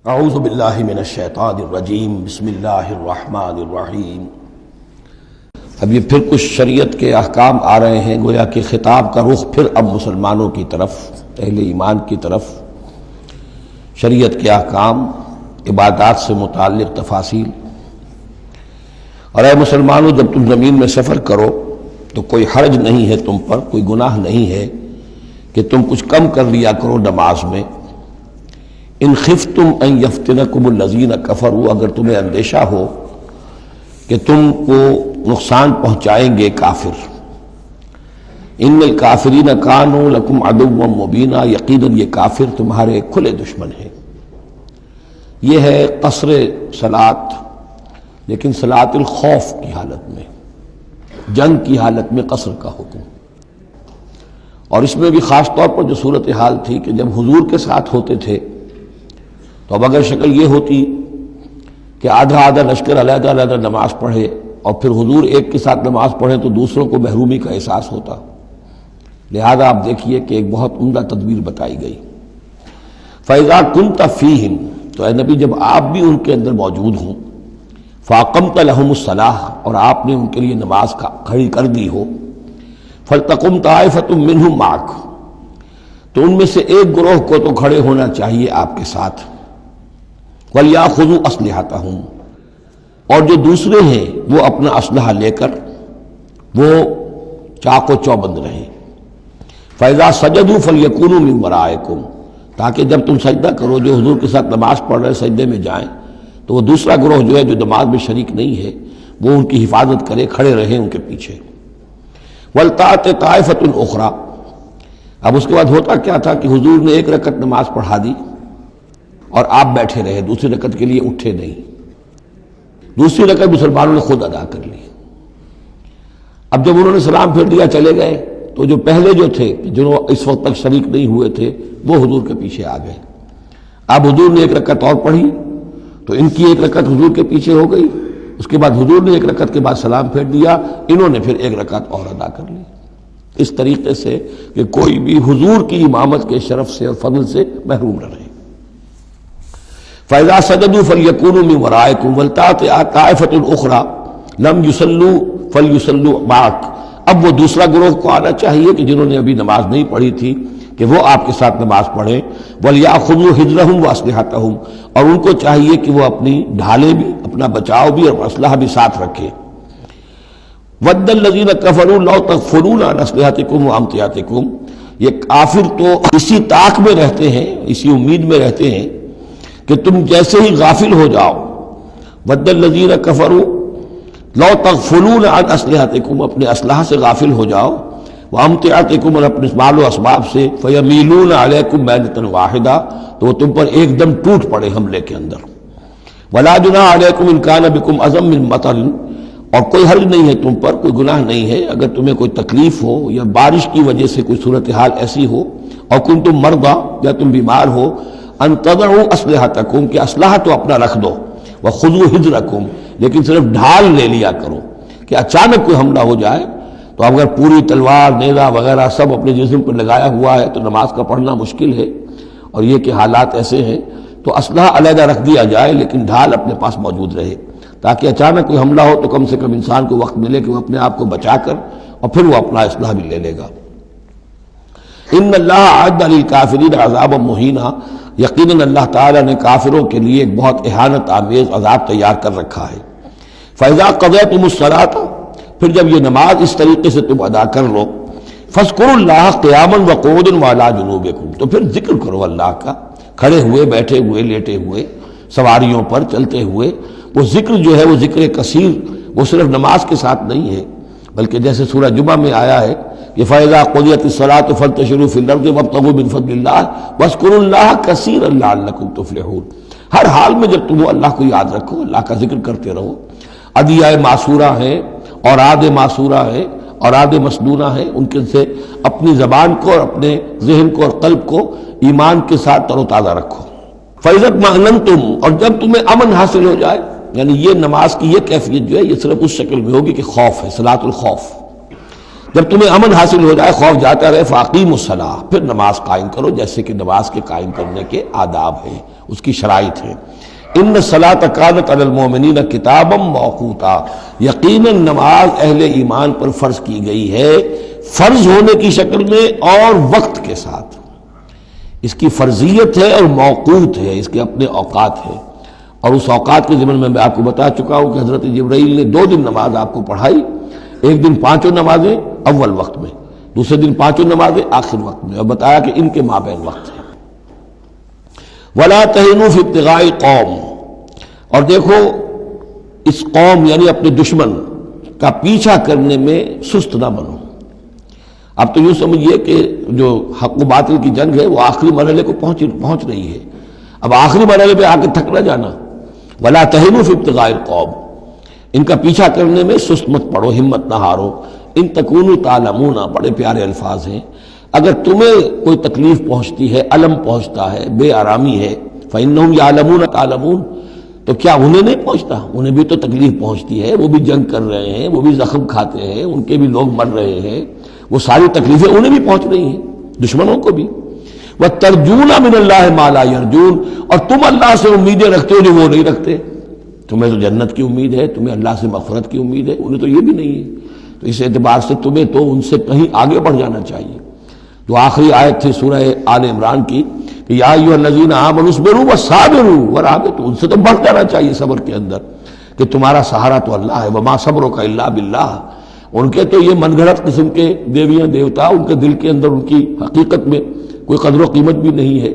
اعوذ باللہ من الشیطان الرجیم بسم اللہ الرحمن الرحیم۔ اب یہ پھر کچھ شریعت کے احکام آ رہے ہیں، گویا کہ خطاب کا رخ پھر اب مسلمانوں کی طرف، اہل ایمان کی طرف۔ شریعت کے احکام، عبادات سے متعلق تفاصیل۔ اور اے مسلمانوں، جب تم زمین میں سفر کرو تو کوئی حرج نہیں ہے تم پر، کوئی گناہ نہیں ہے کہ تم کچھ کم کر لیا کرو نماز میں۔ ان خفتم ان یفتنکم الذین کفروا، اگر تمہیں اندیشہ ہو کہ تم کو نقصان پہنچائیں گے کافر۔ ان الکافرین کانوا لکم عدوا مبینا، یقیناً یہ کافر تمہارے کھلے دشمن ہیں۔ یہ ہے قصر صلاۃ، لیکن صلاۃ الخوف کی حالت میں، جنگ کی حالت میں قصر کا حکم۔ اور اس میں بھی خاص طور پر جو صورتحال تھی کہ جب حضور کے ساتھ ہوتے تھے تو اب اگر شکل یہ ہوتی کہ آدھا آدھا لشکر علیحدہ علیحدہ نماز پڑھے اور پھر حضور ایک کے ساتھ نماز پڑھے تو دوسروں کو محرومی کا احساس ہوتا۔ لہذا آپ دیکھیے کہ ایک بہت عمدہ تدبیر بتائی گئی۔ فَإِذَا كُنْتَ فِيهِمْ، تو اے نبی جب آپ بھی ان کے اندر موجود ہوں، فَأَقَمْتَ لَهُمُ الصَّلَاةَ، اور آپ نے ان کے لیے نماز کھڑی کر دی ہو، فَلْتَقُمْ طَائِفَةٌ مِّنْهُمْ مَعَكَ، تو ان میں سے ایک گروہ کو تو کھڑے ہونا چاہیے آپ کے ساتھ۔ وَلْيَأْخُذُوا أَسْلِحَتَهُمْ، اور جو دوسرے ہیں وہ اپنا اسلحہ لے کر وہ چاق و چوبند رہیں۔ فَإِذَا سَجَدُوا فَلْيَكُونُوا مِنْ وَرَائِكُمْ، تاکہ جب تم سجدہ کرو، جو حضور کے ساتھ نماز پڑھ رہے سجدے میں جائیں تو وہ دوسرا گروہ جو ہے جو نماز میں شریک نہیں ہے وہ ان کی حفاظت کرے، کھڑے رہیں ان کے پیچھے۔ وَلْتَأْتِ طَائِفَةٌ أُخْرَىٰ، اب اس کے بعد ہوتا کیا تھا کہ حضور نے ایک رکعت نماز پڑھا دی اور آپ بیٹھے رہے، دوسری رکعت کے لیے اٹھے نہیں۔ دوسری رکعت مسلمانوں نے خود ادا کر لی۔ اب جب انہوں نے سلام پھیر دیا چلے گئے تو جو پہلے جو تھے جو اس وقت تک شریک نہیں ہوئے تھے وہ حضور کے پیچھے آ گئے۔ اب حضور نے ایک رکعت اور پڑھی تو ان کی ایک رکعت حضور کے پیچھے ہو گئی، اس کے بعد حضور نے ایک رکعت کے بعد سلام پھیر دیا، انہوں نے پھر ایک رکعت اور ادا کر لی، اس طریقے سے کہ کوئی بھی حضور کی امامت کے شرف سے اور فضل سے محروم نہ رہے۔ فَإِذَا سَجَدُوا فَلْيَكُونُوا مِنْ وَرَائِكُمْ وَلْتَأْتِ طَائِفَةٌ أُخْرَىٰ لَمْ يُصَلُّوا فَلْيُصَلُّوا مَعَكَ، اب وہ دوسرا گروہ کو آنا چاہیے کہ جنہوں نے ابھی نماز نہیں پڑھی تھی کہ وہ آپ کے ساتھ نماز پڑھیں۔ وَلْيَأْخُذُوا حِذْرَهُمْ وَأَسْلِحَتَهُمْ، اور ان کو چاہیے کہ وہ اپنی ڈھالیں بھی، اپنا بچاؤ بھی اور اسلحہ بھی ساتھ رکھیں۔ وَدَّ الَّذِينَ كَفَرُوا لَوْ تَغْفُلُونَ عَنْ أَسْلِحَتِكُمْ وَأَمْتِعَتِكُمْ، یہ کافر تو اسی طاق میں رہتے ہیں، اسی امید میں رہتے ہیں کہ تم جیسے ہی غافل ہو جاؤ۔ وَدَّ الَّذِينَ كَفَرُوا لَوْ تَغْفُلُونَ عَنْ أَسْلِحَتِكُمْ، اپنے اسلحہ سے غافل ہو جاؤ، وَأَمْتِعَتِكُمْ، اور اپنے مال و اسباب سے، فَيَمِيلُونَ عَلَيْكُمْ مَيْلَةً وَاحِدَةً، تو وہ تم پر ایک دم ٹوٹ پڑے حملے کے اندر۔ وَلَا جُنَاحَ عَلَيْكُمْ إِن كَانَ بِكُمْ أَذًى مِّن مَطَرٍ، اور کوئی حرج نہیں ہے تم پر، کوئی گناہ نہیں ہے اگر تمہیں کوئی تکلیف ہو یا بارش کی وجہ سے کوئی صورتحال ایسی ہو، اور کنتم مرضى، یا تم بیمار ہو، ان تضعوا اسلحتکم، کہ اسلحہ تو اپنا رکھ دو، وخذوا حذرکم، لیکن صرف ڈھال لے لیا کرو کہ اچانک کوئی حملہ ہو جائے تو اگر پوری تلوار نیزہ وغیرہ سب اپنے جسم پر لگایا ہوا ہے تو نماز کا پڑھنا مشکل ہے، اور یہ کہ حالات ایسے ہیں تو اسلحہ علیحدہ رکھ دیا جائے لیکن ڈھال اپنے پاس موجود رہے، تاکہ اچانک کوئی حملہ ہو تو کم سے کم انسان کو وقت ملے کہ وہ اپنے آپ کو بچا کر اور پھر وہ اپنا اسلحہ بھی لے لے گا۔ ان اللہ اعد للکافرین عذابا مہینا، یقیناً اللہ تعالیٰ نے کافروں کے لیے ایک بہت اہانت آمیز عذاب تیار کر رکھا ہے۔ فَإِذَا قَضَيْتُمُ الصَّلَاةَ، پھر جب یہ نماز اس طریقے سے تم ادا کر لو، فَاذْكُرُوا اللَّهَ قِيَامًا وَقُعُودًا وَعَلَىٰ جُنُوبِكُمْ، تو پھر ذکر کرو اللہ کا، کھڑے ہوئے، بیٹھے ہوئے، لیٹے ہوئے، سواریوں پر چلتے ہوئے۔ وہ ذکر جو ہے وہ ذکر کثیر، وہ صرف نماز کے ساتھ نہیں ہے، بلکہ جیسے سورہ جمعہ میں آیا ہے کہ فَإِذَا قُضِيَتِ الصَّلَاةُ فَانتَشِرُوا فِي الْأَرْضِ وَابْتَغُوا مِن فَضْلِ اللَّهِ وَاذْكُرُوا اللَّهَ كَثِيرًا لَعَلَّكُمْ تُفْلِحُونَ، ہر حال میں جب تم اللہ کو یاد رکھو، اللہ کا ذکر کرتے رہو۔ ادعیہ معصورہ ہیں، اوراد معصورہ ہیں، اوراد مسنونہ ہیں، ان کے سے اپنی زبان کو اور اپنے ذہن کو اور قلب کو ایمان کے ساتھ تر و تازہ رکھو۔ فَإِذَا اطْمَأْنَنْتُمْ، اور جب تمہیں امن حاصل ہو جائے، یعنی یہ نماز کی یہ کیفیت جو ہے یہ صرف اس شکل میں ہوگی کہ خوف ہے، صلاۃ الخوف، جب تمہیں امن حاصل ہو جائے، خوف جاتا رہے، فاقیموا الصلاۃ، پھر نماز قائم کرو، جیسے کہ نماز کے قائم کرنے کے آداب ہیں، اس کی شرائط ہیں۔ ان الصلاۃ کانت علی المؤمنین کتابا موقوتا، یقیناً نماز اہل ایمان پر فرض کی گئی ہے، فرض ہونے کی شکل میں اور وقت کے ساتھ۔ اس کی فرضیت ہے اور موقوت ہے، اس کے اپنے اوقات ہیں، اور اس اوقات کے ضمن میں آپ کو بتا چکا ہوں کہ حضرت جبرائیل نے 2 دن نماز آپ کو پڑھائی، ایک دن 5 نمازیں اول وقت میں، دوسرے دن 5 نمازیں آخر وقت میں، اور بتایا کہ ان کے مابین وقت ہے۔ وَلَا تَهِنُوا فِي ابْتِغَاءِ قَوْمٍ، اور دیکھو اس قوم یعنی اپنے دشمن کا پیچھا کرنے میں سست نہ بنو۔ اب تو یوں سمجھیے کہ جو حق و باطل کی جنگ ہے وہ آخری مرحلے کو پہنچ رہی ہے، اب آخری مرحلے پہ آ کے تھک نہ جانا۔ وَلَا تَهِنُوا فِي ابْتِغَاءِ الْقَوْمِ، ان کا پیچھا کرنے میں سست مت پڑو، ہمت نہ ہارو۔ ان تکونوا تعلمون، بڑے پیارے الفاظ ہیں، اگر تمہیں کوئی تکلیف پہنچتی ہے، الم پہنچتا ہے، بے آرامی ہے، فإنہم یعلمون تعلمون، تو کیا انہیں نہیں پہنچتا؟ انہیں بھی تو تکلیف پہنچتی ہے، وہ بھی جنگ کر رہے ہیں، وہ بھی زخم کھاتے ہیں، ان کے بھی لوگ مر رہے ہیں، وہ ساری تکلیفیں انہیں بھی پہنچ رہی ہیں، دشمنوں کو بھی۔ وَتَرْجُونَ مِنَ اللَّهِ مَا لَا يَرْجُونَ، اور تم اللہ سے امیدیں رکھتے ہو جو وہ نہیں رکھتے۔ تمہیں تو جنت کی امید ہے، تمہیں اللہ سے مغفرت کی امید ہے، انہیں تو یہ بھی نہیں ہے، تو اس اعتبار سے تمہیں تو ان سے کہیں آگے بڑھ جانا چاہیے۔ جو آخری آیت تھی سورہ آل عمران کی کہ یا ایھا الذین آمنوا اصبروا وصابروا، ورابطوا، ان سے تو بڑھ جانا چاہیے صبر کے اندر کہ تمہارا سہارا تو اللہ ہے، وما صبرک الا باللہ۔ ان کے تو یہ من گھڑت قسم کے دیویاں دیوتا، ان کے دل کے اندر ان کی حقیقت میں کوئی قدر و قیمت بھی نہیں ہے،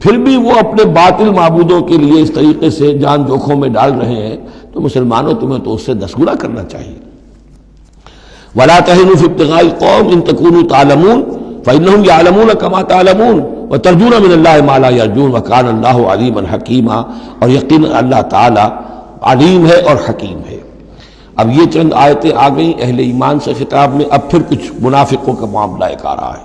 پھر بھی وہ اپنے باطل معبودوں کے لیے اس طریقے سے جان جوکھوں میں ڈال رہے ہیں، تو مسلمانوں تمہیں تو اس سے 10 گنا کرنا چاہیے۔ وَلَا تَهِنُوا فِي ابْتِغَاءِ الْقَوْمِ إِن تَكُونُوا تَعْلَمُونَ فَإِنَّهُمْ يَعْلَمُونَ كَمَا تَعْلَمُونَ وَتَرْجُونَ مِنَ اللَّهِ مَا لَا يَرْجُونَ وَكَانَ اللَّهُ عَلِيمًا حَكِيمًا، اور یقیناً اللہ تعالی علیم ہے اور حکیم ہے۔ اب یہ چند آیتیں آ گئیں اہل ایمان سے خطاب میں، اب پھر کچھ منافقوں کا معاملہ ایک آ رہا ہے۔